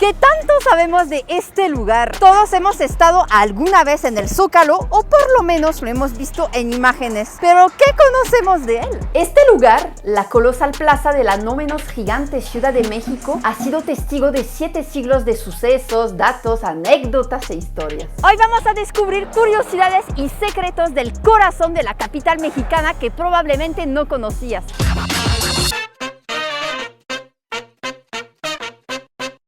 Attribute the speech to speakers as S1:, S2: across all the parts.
S1: ¿Qué tanto sabemos de este lugar? Todos hemos estado alguna vez en el Zócalo o por lo menos lo hemos visto en imágenes. Pero ¿qué conocemos de él? Este lugar, la colosal plaza de la no menos gigante Ciudad de México, ha sido testigo de 7 siglos de sucesos, datos, anécdotas e historias. Hoy vamos a descubrir curiosidades y secretos del corazón de la capital mexicana que probablemente no conocías.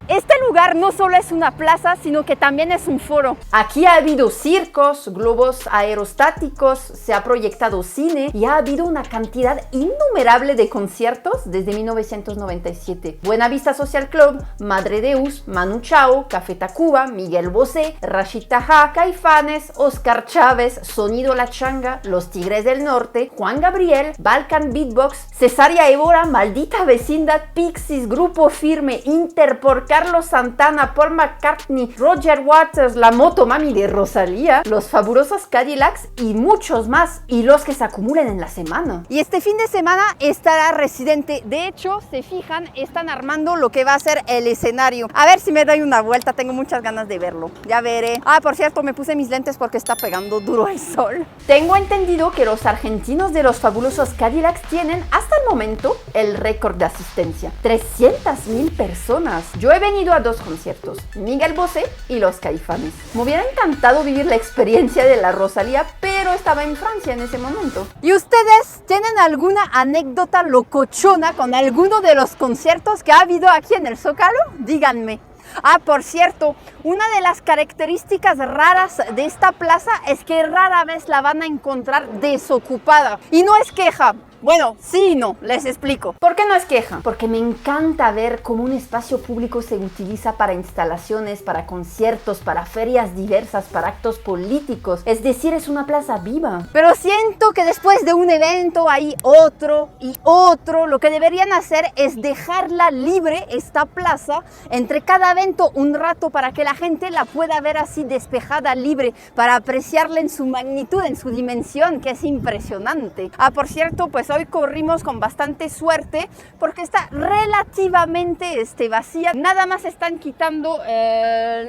S1: Este lugar no solo es una plaza, sino que también es un foro. Aquí ha habido circos, globos aerostáticos, se ha proyectado cine y ha habido una cantidad innumerable de conciertos desde 1997. Buenavista Social Club, Madre Deus, Manu Chao, Café Tacuba, Miguel Bosé, Rashid Taha, Caifanes, Oscar Chávez, Sonido La Changa, Los Tigres del Norte, Juan Gabriel, Balkan Beatbox, Cesárea Évora, Maldita Vecindad, Pixies, Grupo Firme, Interpol, Carlos Santana, Paul McCartney, Roger Waters, la Motomami de Rosalía, los fabulosos Cadillacs y muchos más, y los que se acumulen en la semana. Y este fin de semana estará Residente. De hecho, se fijan, están armando lo que va a ser el escenario. A ver si me doy una vuelta, tengo muchas ganas de verlo. Ya veré. Ah, por cierto, me puse mis lentes porque está pegando duro el sol. Tengo entendido que los argentinos de los fabulosos Cadillacs tienen hasta el momento el récord de asistencia. 300,000 personas. Yo he venido a 2 conciertos, Miguel Bosé y los Caifanes. Me hubiera encantado vivir la experiencia de la Rosalía, pero estaba en Francia en ese momento. ¿Y ustedes tienen alguna anécdota locochona con alguno de los conciertos que ha habido aquí en el Zócalo? Díganme. Ah, por cierto, una de las características raras de esta plaza es que rara vez la van a encontrar desocupada. Y no es queja. Bueno, sí y no, les explico. ¿Por qué no es queja? Porque me encanta ver cómo un espacio público se utiliza para instalaciones, para conciertos, para ferias diversas, para actos políticos. Es decir, es una plaza viva. Pero siento que después de un evento hay otro y otro. Lo que deberían hacer es dejarla libre, esta plaza, entre cada evento un rato para que la gente la pueda ver así despejada, libre, para apreciarla en su magnitud, en su dimensión, que es impresionante. Ah, por cierto, pues hoy corrimos con bastante suerte porque está relativamente vacía. Nada más están quitando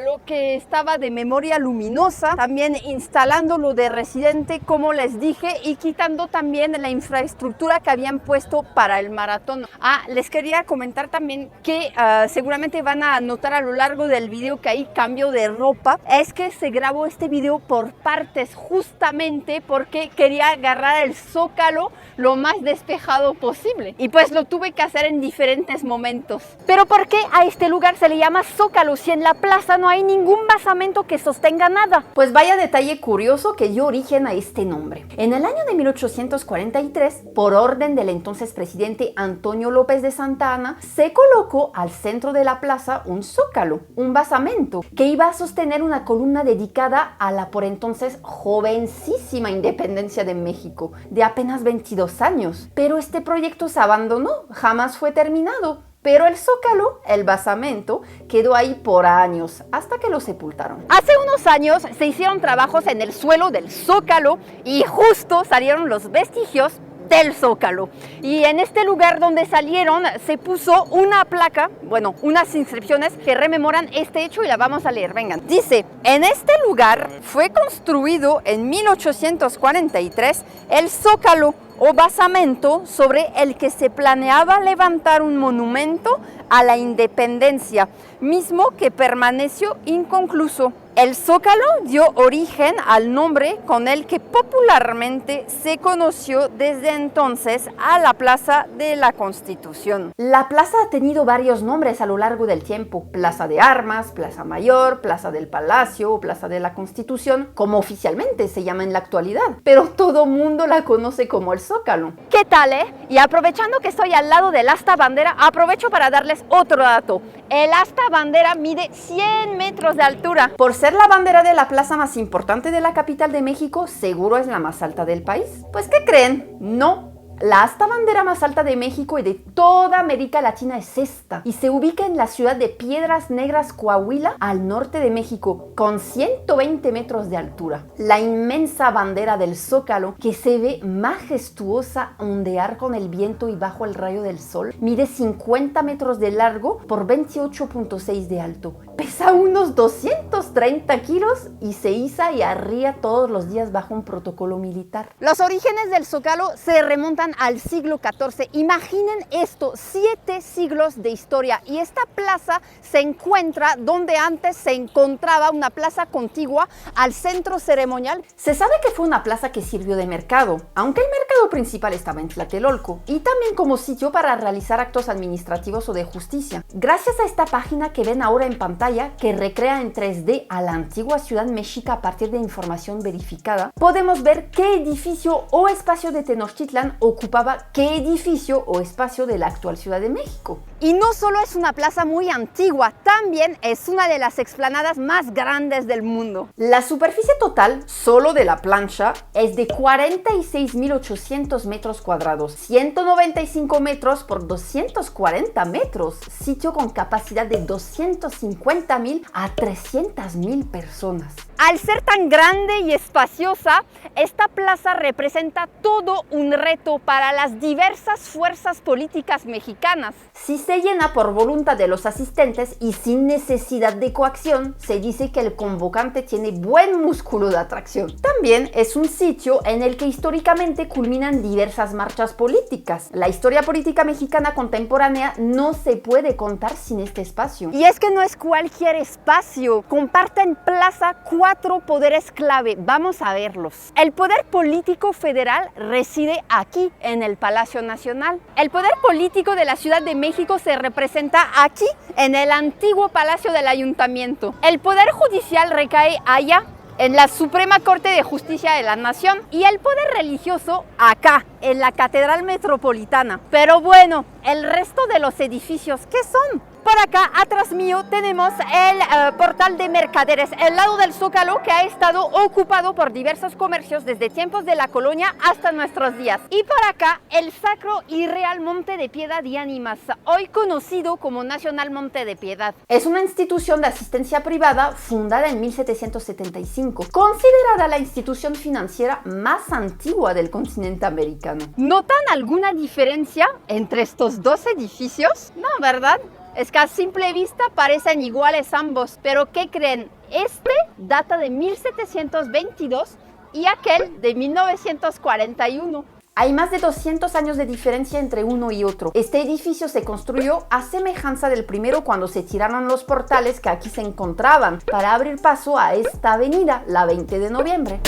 S1: lo que estaba de memoria luminosa, también instalando lo de Residente, como les dije, y quitando también la infraestructura que habían puesto para el maratón. Ah, les quería comentar también que seguramente van a notar a lo largo del video que hay cambio de ropa. Es que se grabó este video por partes justamente porque quería agarrar el Zócalo lo más despejado posible, y pues lo tuve que hacer en diferentes momentos. Pero ¿por qué a este lugar se le llama Zócalo si en la plaza no hay ningún basamento que sostenga nada? Pues vaya detalle curioso que dio origen a este nombre. En el año de 1843, por orden del entonces presidente Antonio López de Santa Anna, se colocó al centro de la plaza un zócalo, un basamento que iba a sostener una columna dedicada a la por entonces jovencísima independencia de México, de apenas 22 años. Pero este proyecto se abandonó, jamás fue terminado. Pero el zócalo, el basamento, quedó ahí por años, hasta que lo sepultaron. Hace unos años se hicieron trabajos en el suelo del zócalo y justo salieron los vestigios del Zócalo. Y en este lugar donde salieron se puso una placa, bueno, unas inscripciones que rememoran este hecho y la vamos a leer. Vengan. Dice: en este lugar fue construido en 1843 el Zócalo o basamento sobre el que se planeaba levantar un monumento a la independencia, mismo que permaneció inconcluso. El Zócalo dio origen al nombre con el que popularmente se conoció desde entonces a la Plaza de la Constitución. La plaza ha tenido varios nombres a lo largo del tiempo: Plaza de Armas, Plaza Mayor, Plaza del Palacio o Plaza de la Constitución, como oficialmente se llama en la actualidad, pero todo mundo la conoce como el Zócalo. ¿Qué tal, Y aprovechando que estoy al lado del asta bandera, aprovecho para darles otro dato. El asta bandera mide 100 metros de altura. Por ser la bandera de la plaza más importante de la capital de México, seguro es la más alta del país. Pues, ¿qué creen? No. La asta bandera más alta de México y de toda América Latina es esta, y se ubica en la ciudad de Piedras Negras, Coahuila, al norte de México, con 120 metros de altura. La inmensa bandera del Zócalo, que se ve majestuosa ondear con el viento y bajo el rayo del sol, mide 50 metros de largo por 28.6 de alto. Pesa unos 230 kilos y se iza y arría todos los días bajo un protocolo militar. Los orígenes del Zócalo se remontan al siglo XIV. Imaginen esto, 7 siglos de historia. Y esta plaza se encuentra donde antes se encontraba una plaza contigua al centro ceremonial. Se sabe que fue una plaza que sirvió de mercado, aunque el mercado principal estaba en Tlatelolco, y también como sitio para realizar actos administrativos o de justicia. Gracias a esta página que ven ahora en pantalla, que recrea en 3D a la antigua ciudad mexica a partir de información verificada, podemos ver qué edificio o espacio de Tenochtitlan ocupaba qué edificio o espacio de la actual Ciudad de México. Y no solo es una plaza muy antigua, también es una de las explanadas más grandes del mundo. La superficie total, solo de la plancha, es de 46.800 metros cuadrados, 195 metros por 240 metros, sitio con capacidad de 250.000 a 300.000 personas. Al ser tan grande y espaciosa, esta plaza representa todo un reto para las diversas fuerzas políticas mexicanas. Si se llena por voluntad de los asistentes y sin necesidad de coacción, se dice que el convocante tiene buen músculo de atracción. También es un sitio en el que históricamente culminan diversas marchas políticas. La historia política mexicana contemporánea no se puede contar sin este espacio. Y es que no es cualquier espacio, comparten plaza 4 poderes clave. Vamos a verlos. El poder político federal reside aquí, en el Palacio Nacional. El poder político de la Ciudad de México se representa aquí, en el antiguo Palacio del Ayuntamiento. El poder judicial recae allá, en la Suprema Corte de Justicia de la Nación, y el poder religioso acá, en la Catedral Metropolitana. Pero bueno, el resto de los edificios, ¿qué son? Por acá, atrás mío, tenemos el portal de mercaderes, el lado del Zócalo que ha estado ocupado por diversos comercios desde tiempos de la colonia hasta nuestros días. Y por acá, el Sacro y Real Monte de Piedad y Ánimas, hoy conocido como Nacional Monte de Piedad. Es una institución de asistencia privada fundada en 1775, considerada la institución financiera más antigua del continente americano. ¿Notan alguna diferencia entre estos dos edificios? No, ¿verdad? Es que a simple vista parecen iguales ambos, pero ¿qué creen? Este data de 1722 y aquel de 1941. Hay más de 200 años de diferencia entre uno y otro. Este edificio se construyó a semejanza del primero cuando se tiraron los portales que aquí se encontraban para abrir paso a esta avenida, la 20 de noviembre.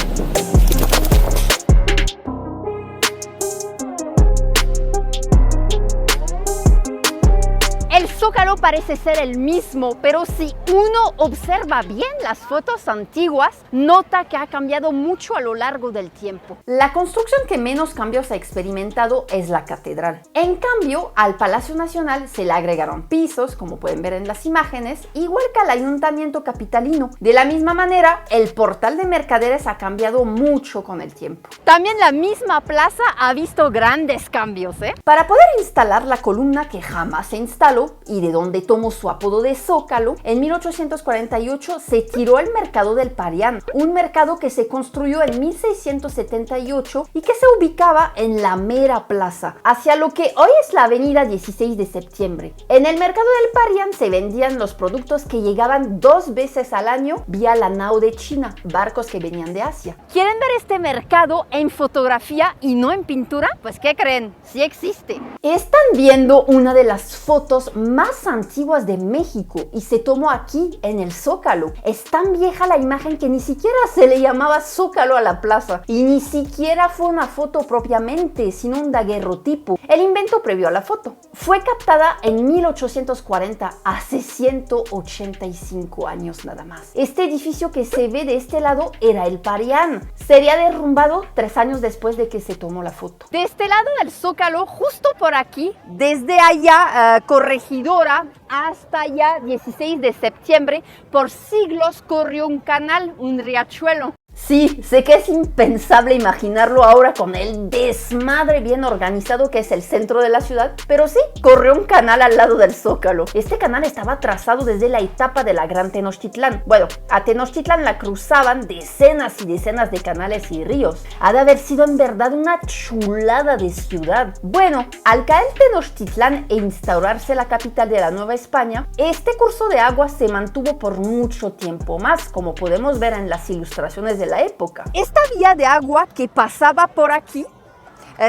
S1: El Zócalo parece ser el mismo, pero si uno observa bien las fotos antiguas, nota que ha cambiado mucho a lo largo del tiempo. La construcción que menos cambios ha experimentado es la catedral. En cambio, al Palacio Nacional se le agregaron pisos, como pueden ver en las imágenes, igual que al Ayuntamiento capitalino. De la misma manera, el portal de mercaderes ha cambiado mucho con el tiempo. También la misma plaza ha visto grandes cambios, Para poder instalar la columna que jamás se instaló, y de donde tomó su apodo de Zócalo, en 1848 se tiró el mercado del Parián, un mercado que se construyó en 1678 y que se ubicaba en la mera plaza, hacia lo que hoy es la avenida 16 de septiembre. En el mercado del Parián se vendían los productos que llegaban 2 veces al año vía la nao de China, barcos que venían de Asia. ¿Quieren ver este mercado en fotografía y no en pintura? Pues ¿qué creen? Sí existe. Están viendo una de las fotos más antiguas de México y se tomó aquí en el Zócalo. Es tan vieja la imagen que ni siquiera se le llamaba Zócalo a la plaza y ni siquiera fue una foto propiamente, sino un daguerrotipo, el invento previo a la foto. Fue captada en 1840, hace 185 años nada más. Este edificio que se ve de este lado era el Parián. Sería derrumbado 3 años después de que se tomó la foto. De este lado del Zócalo, justo por aquí, desde allá, Corregidora, hasta allá, 16 de septiembre, por siglos corrió un canal, un riachuelo. Sí, sé que es impensable imaginarlo ahora con el desmadre bien organizado que es el centro de la ciudad, pero sí, corrió un canal al lado del Zócalo. Este canal estaba trazado desde la etapa de la Gran Tenochtitlán. Bueno, a Tenochtitlán la cruzaban decenas y decenas de canales y ríos. Ha de haber sido en verdad una chulada de ciudad. Bueno, al caer Tenochtitlán e instaurarse la capital de la Nueva España, este curso de agua se mantuvo por mucho tiempo más, como podemos ver en las ilustraciones de la época. Esta vía de agua que pasaba por aquí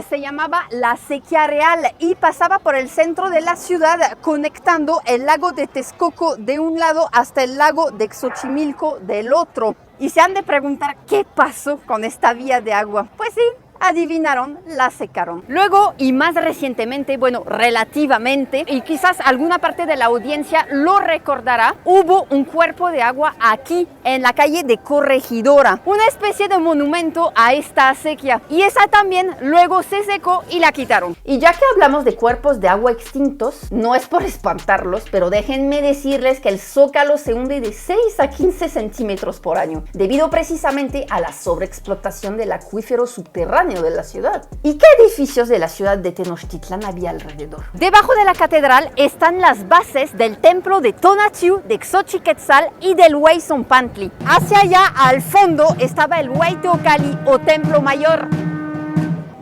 S1: se llamaba la Acequia Real y pasaba por el centro de la ciudad, conectando el lago de Texcoco de un lado hasta el lago de Xochimilco del otro. Y se han de preguntar qué pasó con esta vía de agua. Pues sí, adivinaron, la secaron. Luego, y más recientemente, bueno, relativamente, y quizás alguna parte de la audiencia lo recordará, hubo un cuerpo de agua aquí, en la calle de Corregidora, una especie de monumento a esta acequia. Y esa también luego se secó y la quitaron. Y ya que hablamos de cuerpos de agua extintos, no es por espantarlos, pero déjenme decirles que el Zócalo se hunde de 6 a 15 centímetros por año, debido precisamente a la sobreexplotación del acuífero subterráneo de la ciudad. ¿Y qué edificios de la ciudad de Tenochtitlán había alrededor? Debajo de la catedral están las bases del templo de Tonatiuh, de Xochiquetzal y del Huayzompantli. Hacia allá, al fondo, estaba el Huayteocalli o templo mayor.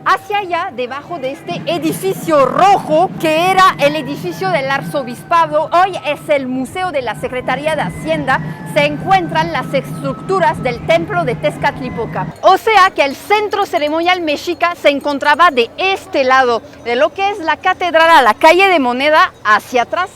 S1: Hacia allá, debajo de este edificio rojo, que era el edificio del arzobispado, hoy es el Museo de la Secretaría de Hacienda, se encuentran las estructuras del templo de Tezcatlipoca. O sea que el centro ceremonial mexica se encontraba de este lado, de lo que es la catedral a la calle de Moneda hacia atrás.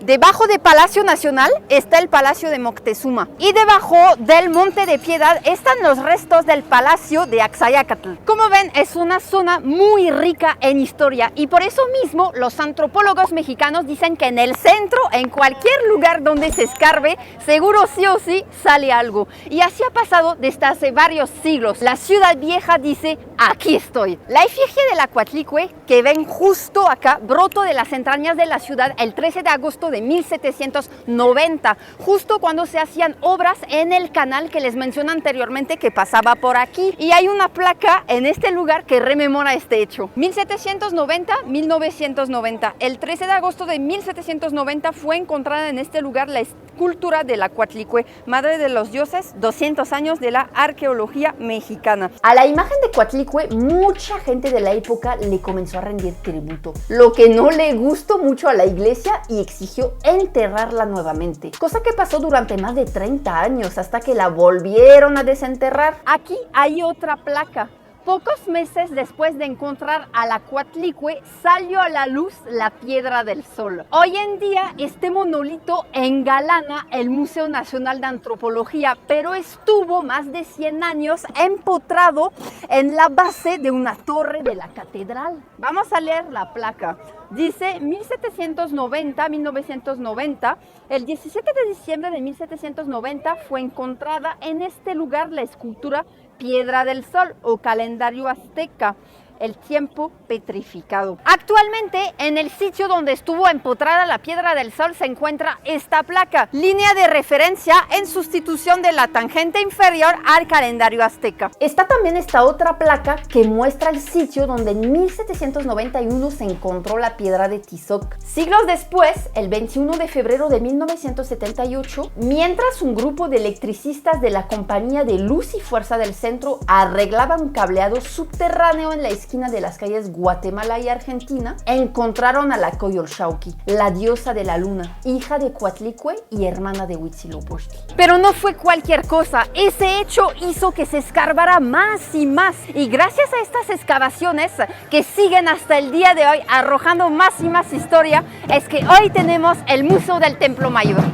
S1: Debajo de Palacio Nacional está el Palacio de Moctezuma y debajo del Monte de Piedad están los restos del Palacio de Axayácatl. Como ven, es una zona muy rica en historia y por eso mismo los antropólogos mexicanos dicen que en el centro, en cualquier lugar donde se escarbe, seguro sí o sí sale algo. Y así ha pasado desde hace varios siglos. La ciudad vieja dice, aquí estoy. La efigie de la Coatlicue, que ven justo acá, brotó de las entrañas de la ciudad el 13 de agosto de 1790, justo cuando se hacían obras en el canal que les mencioné anteriormente que pasaba por aquí. Y hay una placa en este lugar que rememora este hecho. 1790-1990. El 13 de agosto de 1790 fue encontrada en este lugar la escultura de la Coatlicue, madre de los dioses, 200 años de la arqueología mexicana. A la imagen de Coatlicue, mucha gente de la época le comenzó a rendir tributo, lo que no le gustó mucho a la iglesia y exigió enterrarla nuevamente, cosa que pasó durante más de 30 años hasta que la volvieron a desenterrar. Aquí hay otra placa. Pocos meses después de encontrar a la Coatlicue, salió a la luz la Piedra del Sol. Hoy en día este monolito engalana el Museo Nacional de Antropología, pero estuvo más de 100 años empotrado en la base de una torre de la catedral. Vamos a leer la placa. Dice 1790-1990, el 17 de diciembre de 1790 fue encontrada en este lugar la escultura Piedra del Sol o calendario azteca, el tiempo petrificado. Actualmente, en el sitio donde estuvo empotrada la Piedra del Sol se encuentra esta placa, línea de referencia en sustitución de la tangente inferior al calendario azteca. Está también esta otra placa que muestra el sitio donde en 1791 se encontró la Piedra de Tizoc. Siglos después, el 21 de febrero de 1978, mientras un grupo de electricistas de la Compañía de Luz y Fuerza del Centro arreglaban un cableado subterráneo en la esquina de las calles Guatemala y Argentina, encontraron a la Coyolxauhqui, la diosa de la luna, hija de Coatlicue y hermana de Huitzilopochtli. Pero no fue cualquier cosa, ese hecho hizo que se escarbara más y más, y gracias a estas excavaciones que siguen hasta el día de hoy arrojando más y más historia, es que hoy tenemos el Museo del Templo Mayor.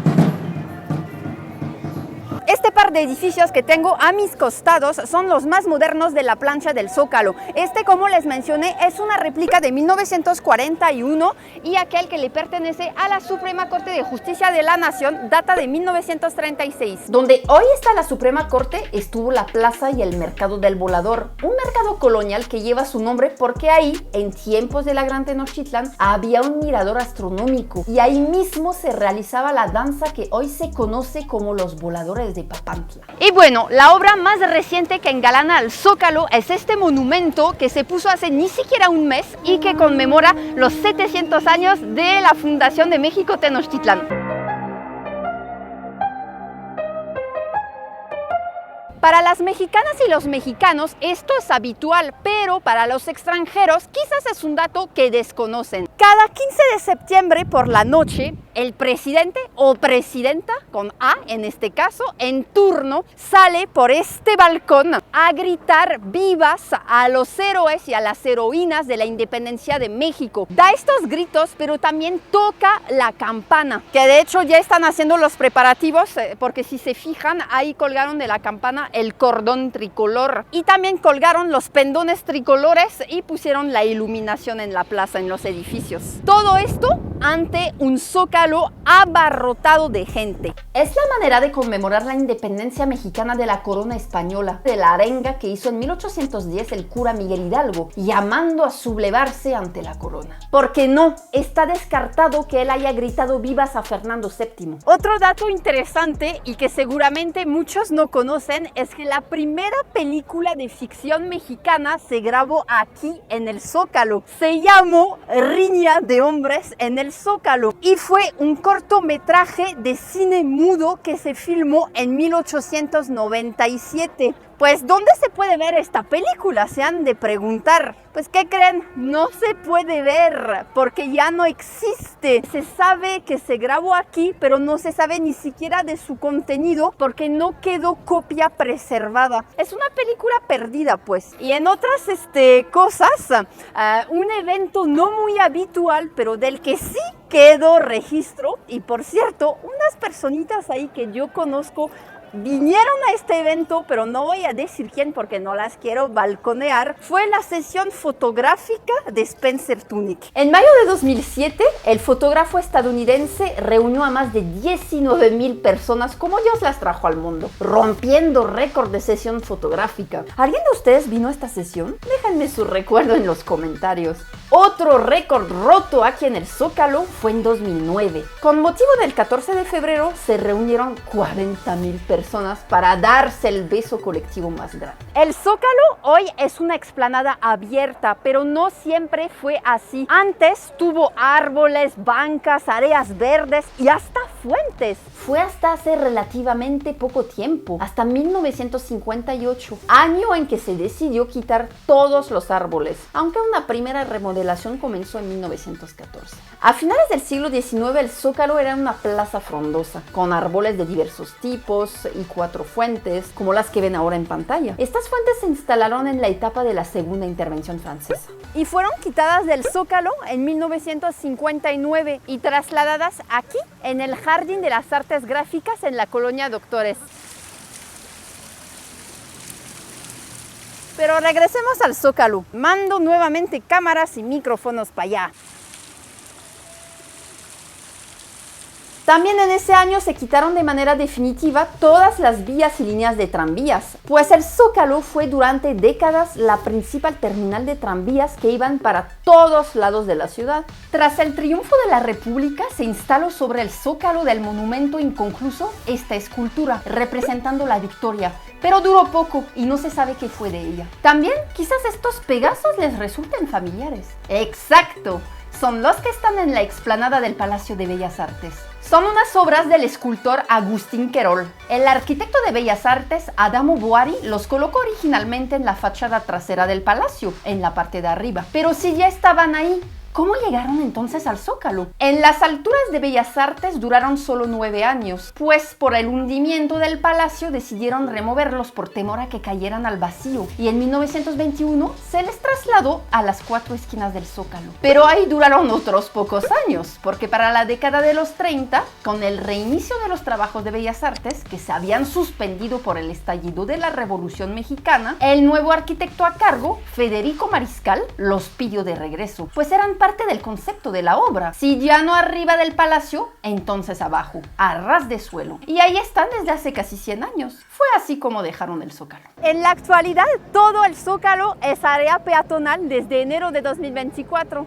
S1: Este par de edificios que tengo a mis costados son los más modernos de la plancha del Zócalo. Este, como les mencioné, es una réplica de 1941 y aquel que le pertenece a la Suprema Corte de Justicia de la Nación data de 1936. Donde hoy está la Suprema Corte estuvo la plaza y el mercado del Volador, un mercado colonial que lleva su nombre porque ahí, en tiempos de la Gran Tenochtitlan, había un mirador astronómico y ahí mismo se realizaba la danza que hoy se conoce como los voladores de Papantla. Y bueno, la obra más reciente que engalana al Zócalo es este monumento que se puso hace ni siquiera un mes y que conmemora los 700 años de la fundación de México Tenochtitlán. Para las mexicanas y los mexicanos esto es habitual, pero para los extranjeros quizás es un dato que desconocen. Cada 15 de septiembre por la noche, el presidente o presidenta, con A en este caso, en turno, sale por este balcón a gritar vivas a los héroes y a las heroínas de la independencia de México. Da estos gritos, pero también toca la campana, que de hecho ya están haciendo los preparativos, porque si se fijan, ahí colgaron de la campana el cordón tricolor y también colgaron los pendones tricolores y pusieron la iluminación en la plaza, en los edificios. Todo esto ante un Zócalo abarrotado de gente. Es la manera de conmemorar la independencia mexicana de la corona española, de la arenga que hizo en 1810 el cura Miguel Hidalgo, llamando a sublevarse ante la corona. Porque no, está descartado que él haya gritado vivas a Fernando VII. Otro dato interesante y que seguramente muchos no conocen es que la primera película de ficción mexicana se grabó aquí en el Zócalo. Se llamó Riña de Hombres en el Zócalo y fue un cortometraje de cine mudo que se filmó en 1897. Pues, ¿dónde se puede ver esta película? Se han de preguntar. Pues, ¿qué creen? No se puede ver porque ya no existe. Se sabe que se grabó aquí, pero no se sabe ni siquiera de su contenido porque no quedó copia preservada. Es una película perdida, pues. Y en otras cosas, un evento no muy habitual, pero del que sí quedó registro. Y por cierto, unas personitas ahí que yo conozco vinieron a este evento, pero no voy a decir quién porque no las quiero balconear. Fue la sesión fotográfica de Spencer Tunick. En mayo de 2007, el fotógrafo estadounidense reunió a más de 19,000 personas como Dios las trajo al mundo, rompiendo récord de sesión fotográfica. ¿Alguien de ustedes vino a esta sesión? Déjenme su recuerdo en los comentarios. Otro récord roto aquí en el Zócalo fue en 2009. Con motivo del 14 de febrero se reunieron 40,000 personas para darse el beso colectivo más grande. El Zócalo hoy es una explanada abierta, pero no siempre fue así. Antes tuvo árboles, bancas, áreas verdes y hasta fuentes. Fue hasta hace relativamente poco tiempo, hasta 1958, año en que se decidió quitar todos los árboles, aunque una primera remodelación comenzó en 1914. A finales del siglo XIX, el Zócalo era una plaza frondosa, con árboles de diversos tipos y 4 fuentes, como las que ven ahora en pantalla. Estas fuentes se instalaron en la etapa de la Segunda Intervención Francesa y fueron quitadas del Zócalo en 1959 y trasladadas aquí, en el Jardín de las Artes Gráficas en la Colonia Doctores. Pero regresemos al Zócalo. Mando nuevamente cámaras y micrófonos para allá. También en ese año se quitaron de manera definitiva todas las vías y líneas de tranvías, pues el Zócalo fue durante décadas la principal terminal de tranvías que iban para todos lados de la ciudad. Tras el triunfo de la República, se instaló sobre el Zócalo del monumento inconcluso esta escultura representando la victoria, pero duró poco y no se sabe qué fue de ella. También quizás estos Pegasos les resulten familiares. ¡Exacto! Son los que están en la explanada del Palacio de Bellas Artes. Son unas obras del escultor Agustín Querol. El arquitecto de Bellas Artes, Adamo Boari, los colocó originalmente en la fachada trasera del palacio, en la parte de arriba. Pero si ya estaban ahí, ¿Cómo llegaron entonces al Zócalo? En las alturas de Bellas Artes duraron solo 9 años, pues por el hundimiento del palacio decidieron removerlos por temor a que cayeran al vacío, y en 1921 se les trasladó a las 4 esquinas del Zócalo. Pero ahí duraron otros pocos años, porque para la década de los 30, con el reinicio de los trabajos de Bellas Artes, que se habían suspendido por el estallido de la Revolución Mexicana, el nuevo arquitecto a cargo, Federico Mariscal, los pidió de regreso, pues eran parte del concepto de la obra. Si ya no arriba del palacio, entonces abajo, a ras de suelo. Y ahí están desde hace casi 100 años. Fue así como dejaron el Zócalo. En la actualidad, todo el Zócalo es área peatonal desde enero de 2024.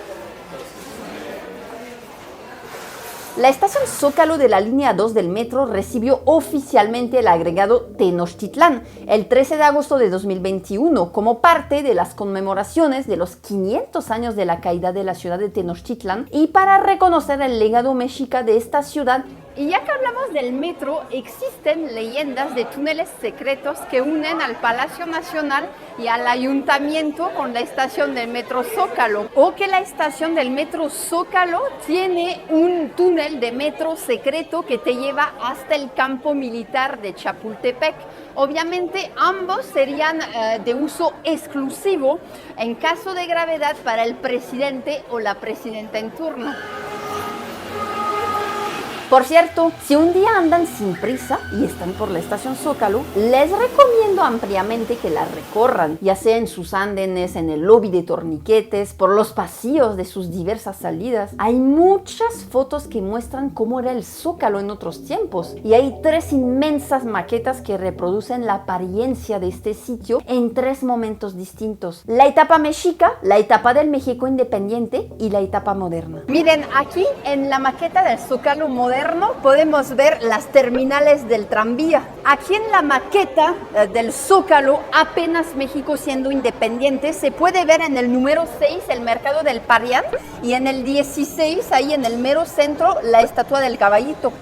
S1: La estación Zócalo de la línea 2 del metro recibió oficialmente el agregado Tenochtitlán el 13 de agosto de 2021 como parte de las conmemoraciones de los 500 años de la caída de la ciudad de Tenochtitlán y para reconocer el legado mexica de esta ciudad. Y ya que hablamos del metro, existen leyendas de túneles secretos que unen al Palacio Nacional y al Ayuntamiento con la estación del metro Zócalo, o que la estación del metro Zócalo tiene un túnel de metro secreto que te lleva hasta el campo militar de Chapultepec. Obviamente ambos serían de uso exclusivo en caso de gravedad para el presidente o la presidenta en turno. Por cierto, si un día andan sin prisa y están por la estación Zócalo, les recomiendo ampliamente que la recorran, ya sea en sus andenes, en el lobby de torniquetes, por los pasillos de sus diversas salidas. Hay muchas fotos que muestran cómo era el Zócalo en otros tiempos, y hay 3 inmensas maquetas que reproducen la apariencia de este sitio en 3 momentos distintos: la etapa mexica, la etapa del México independiente y la etapa moderna. Miren, aquí en la maqueta del Zócalo moderno podemos ver las terminales del tranvía. Aquí en la maqueta del Zócalo, apenas México siendo independiente, se puede ver en el número 6 el mercado del Parián y en el 16, ahí en el mero centro, la estatua del caballito.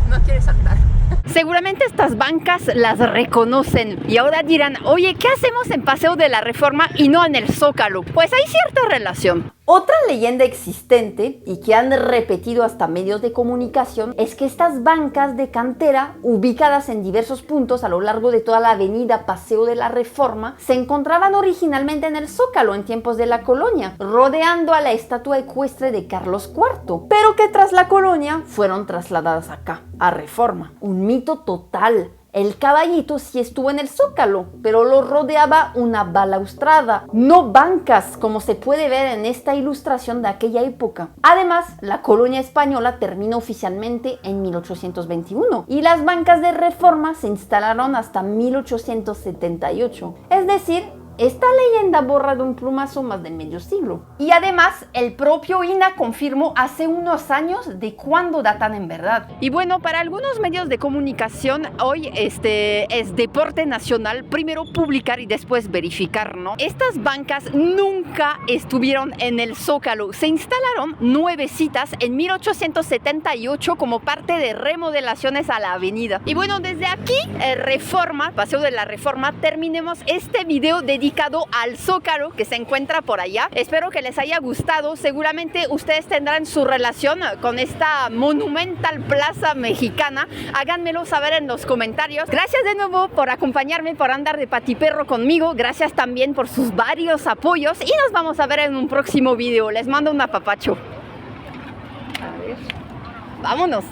S1: No quiere saltar. Seguramente estas bancas las reconocen y ahora dirán, oye, ¿qué hacemos en Paseo de la Reforma y no en el Zócalo? Pues hay cierta relación. Otra leyenda existente y que han repetido hasta medios de comunicación es que estas bancas de cantera, ubicadas en diversos puntos a lo largo de toda la avenida Paseo de la Reforma, se encontraban originalmente en el Zócalo en tiempos de la colonia, rodeando a la estatua ecuestre de Carlos IV, pero que tras la colonia fueron trasladadas acá, a Reforma. Un mito total. El caballito sí estuvo en el Zócalo, pero lo rodeaba una balaustrada, no bancas, como se puede ver en esta ilustración de aquella época. Además, la colonia española terminó oficialmente en 1821 y las bancas de Reforma se instalaron hasta 1878. Es decir, esta leyenda borra de un plumazo más de medio siglo. Y además, el propio INAH confirmó hace unos años de cuándo datan en verdad. Y bueno, para algunos medios de comunicación, hoy es deporte nacional, primero publicar y después verificar, ¿no? Estas bancas nunca estuvieron en el Zócalo. Se instalaron nuevecitas en 1878 como parte de remodelaciones a la avenida. Y bueno, desde aquí, Reforma, Paseo de la Reforma, terminemos este video dedicado al Zócalo que se encuentra por allá. Espero que les haya gustado. Seguramente ustedes tendrán su relación con esta monumental plaza mexicana. Háganmelo saber en los comentarios. Gracias de nuevo por acompañarme, por andar de patiperro conmigo. Gracias también por sus varios apoyos y nos vamos a ver en un próximo video. Les mando un apapacho. A ver. Vámonos.